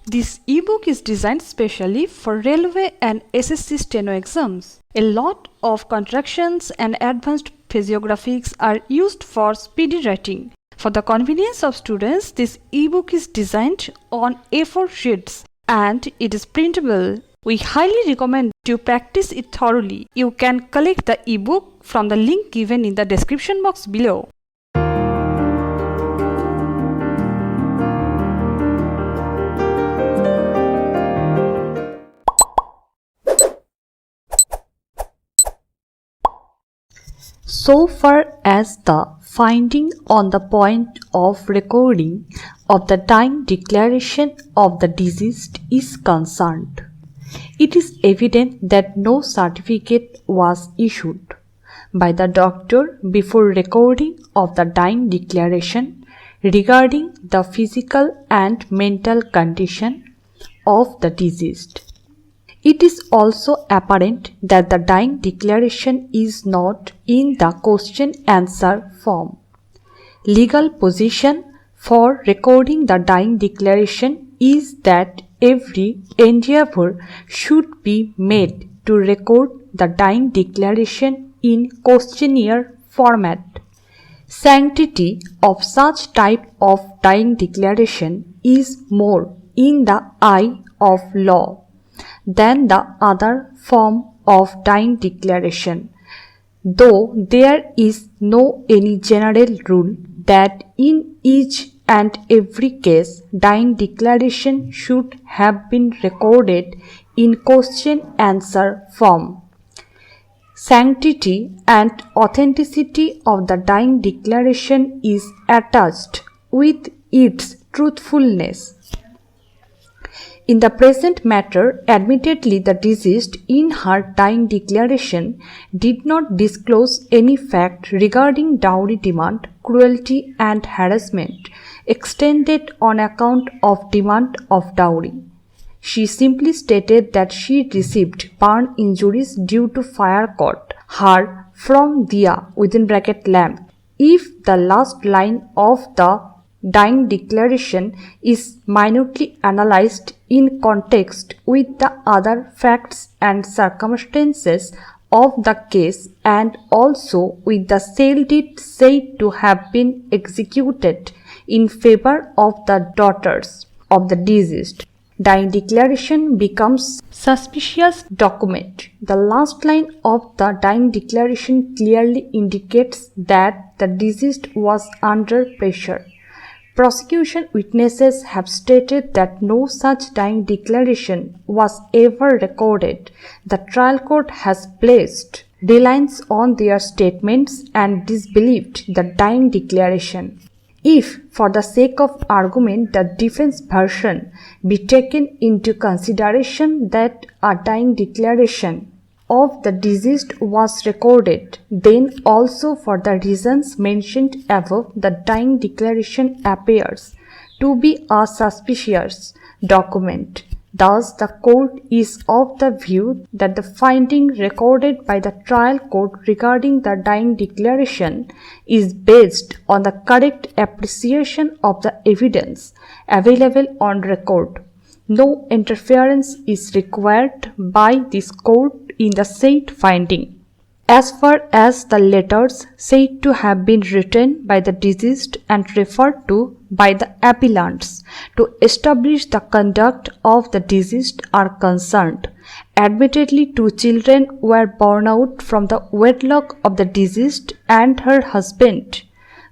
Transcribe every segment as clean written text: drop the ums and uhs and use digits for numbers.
This ebook is designed specially for railway and SSC steno exams. A lot of contractions and advanced physiographics are used for speedy writing. For the convenience of students, this ebook is designed on A4 sheets and it is printable. We highly recommend to practice it thoroughly. You can collect the ebook from the link given in the description box below. So far as the finding on the point of recording of the dying declaration of the deceased is concerned, it is evident that no certificate was issued by the doctor before recording of the dying declaration regarding the physical and mental condition of the deceased. It is also apparent that the dying declaration is not in the question-answer form. Legal position for recording the dying declaration is that every endeavor should be made to record the dying declaration in questionnaire format. Sanctity of such type of dying declaration is more in the eye of law than the other form of dying declaration, though there is no any general rule that in each and every case dying declaration should have been recorded in question-answer form. Sanctity and authenticity of the dying declaration is attached with its truthfulness. In the present matter, admittedly the deceased in her dying declaration did not disclose any fact regarding dowry demand, cruelty and harassment extended on account of demand of dowry. She simply stated that she received burn injuries due to fire caught her from diya (lamp). If the last line of the dying declaration is minutely analyzed in context with the other facts and circumstances of the case and also with the sale deed said to have been executed in favor of the daughters of the deceased, dying declaration becomes suspicious document. The last line of the dying declaration clearly indicates that the deceased was under pressure. Prosecution witnesses have stated that no such dying declaration was ever recorded. The trial court has placed reliance on their statements and disbelieved the dying declaration. If, for the sake of argument, the defense version be taken into consideration that a dying declaration of the deceased was recorded, then also for the reasons mentioned above, the dying declaration appears to be a suspicious document. Thus, the court is of the view that the finding recorded by the trial court regarding the dying declaration is based on the correct appreciation of the evidence available on record. No interference is required by this court in the said finding. As far as the letters said to have been written by the deceased and referred to by the appellants to establish the conduct of the deceased are concerned, admittedly 2 children were born out from the wedlock of the deceased and her husband.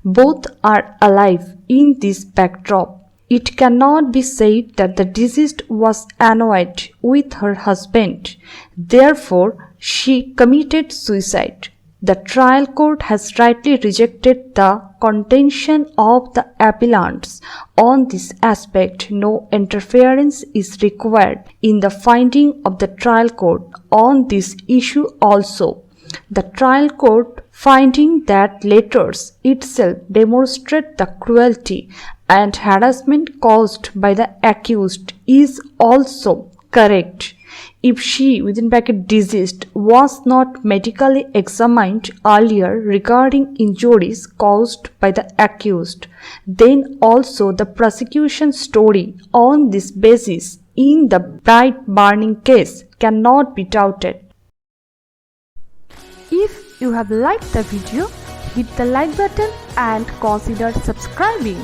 Both are alive in this backdrop. It cannot be said that the deceased was annoyed with her husband. Therefore, she committed suicide. The trial court has rightly rejected the contention of the appellants on this aspect. No interference is required in the finding of the trial court on this issue also. The trial court, finding that letters itself demonstrate the cruelty and harassment caused by the accused, is also correct. if she within bracket deceased was not medically examined earlier regarding injuries caused by the accused, then also the prosecution story on this basis in the bride burning case cannot be doubted. If you have liked the video, hit the like button and consider subscribing.